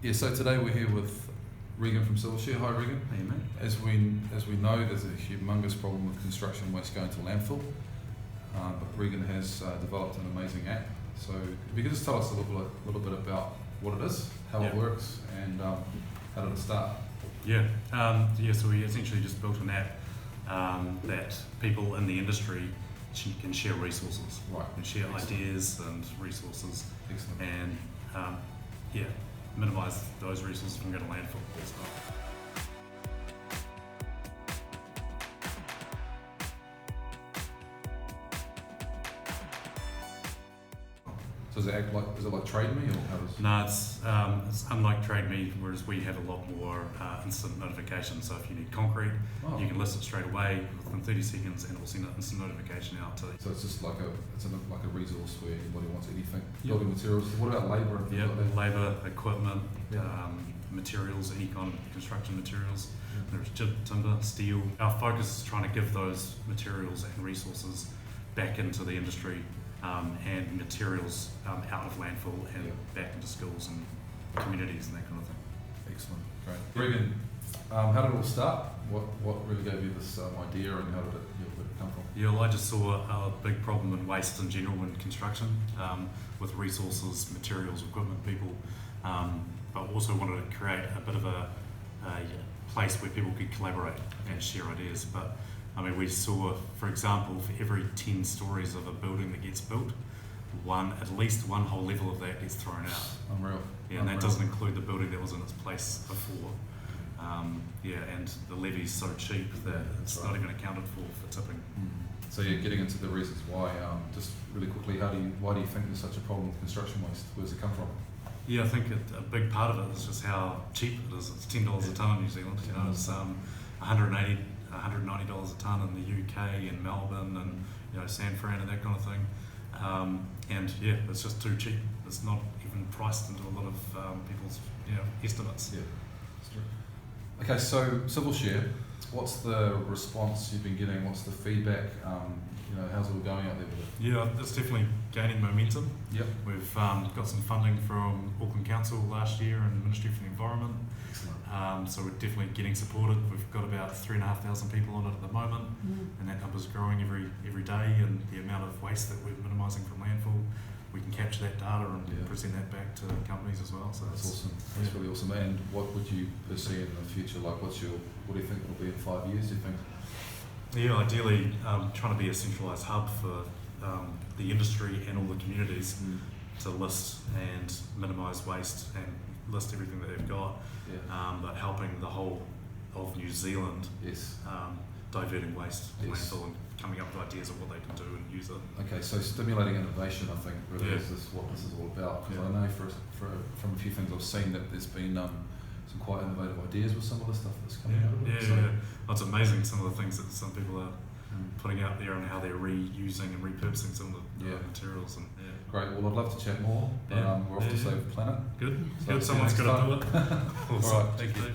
Yeah, so today we're here with Regan from CIVILSHARE. Hi Regan. Hey mate. As we know, there's a humongous problem with construction waste going to landfill, but Regan has developed an amazing app. So if you could just tell us a little bit about what it is, how it works, and how did it start? So we essentially just built an app that people in the industry can share resources, and share ideas and resources. Excellent. And minimise those resources from going to landfill. So is it like Trade Me, or how does? No, it's unlike Trade Me, whereas we have a lot more instant notification. So if you need concrete, you can list it straight away within 30 seconds, and we'll send an instant notification out to you. So it's just like a resource where anybody wants anything. Building materials. What about labour? Labour, equipment, materials, any kind of construction materials. There's timber, steel. Our focus is trying to give those materials and resources back into the industry. And materials out of landfill and back into schools and communities and that kind of thing. Excellent, great. Regan, how did it all start? What really gave you this idea, and how did it come from? Yeah, well, I just saw a big problem in waste in general in construction, with resources, materials, equipment, people, but also wanted to create a bit of a place where people could collaborate and share ideas. But I mean, we saw, for example, for every 10 stories of a building that gets built, at least one whole level of that gets thrown out. Unreal. Yeah, and that doesn't include the building that was in its place before. And the levy's so cheap that it's not even accounted for tipping. So you're getting into the reasons why. Just really quickly, why do you think there's such a problem with construction waste? Where does it come from? Yeah, I think a big part of it is just how cheap it is. It's $10 a tonne in New Zealand. You know, it's $190 a tonne in the UK and Melbourne and San Fran and that kind of thing. It's just too cheap. It's not even priced into a lot of people's estimates. Yeah, that's true. Okay, so CIVILSHARE, what's the response you've been getting? What's the feedback? How's it all going out there with it? Yeah, it's definitely gaining momentum. Yep. We've got some funding from Auckland Council last year and Ministry for the Environment. Excellent. So we're definitely getting supported. We've got about 3,500 people on it at the moment, and that number's growing every day. And the amount of waste that we're minimising from landfill, we can capture that data and present that back to companies as well. So that's awesome. That's really awesome. And what would you foresee in the future? Like, what do you think it'll be in 5 years? Do you think? Yeah, ideally, trying to be a centralised hub for the industry and all the communities to list and minimise waste and list everything that they've got, but helping the whole of New Zealand diverting waste to landfill and coming up with ideas of what they can do and use it. Okay, so stimulating innovation, I think, really is what this is all about. Because I know from a few things I've seen that there's been some quite innovative ideas with some of the stuff that's coming out of it. Well, it's amazing some of the things that some people are putting out there and how they're reusing and repurposing some of the materials. And great. Well, I'd love to chat more. We're off to save the planet. Good. Someone's got to do it. Awesome. All right. Thank you.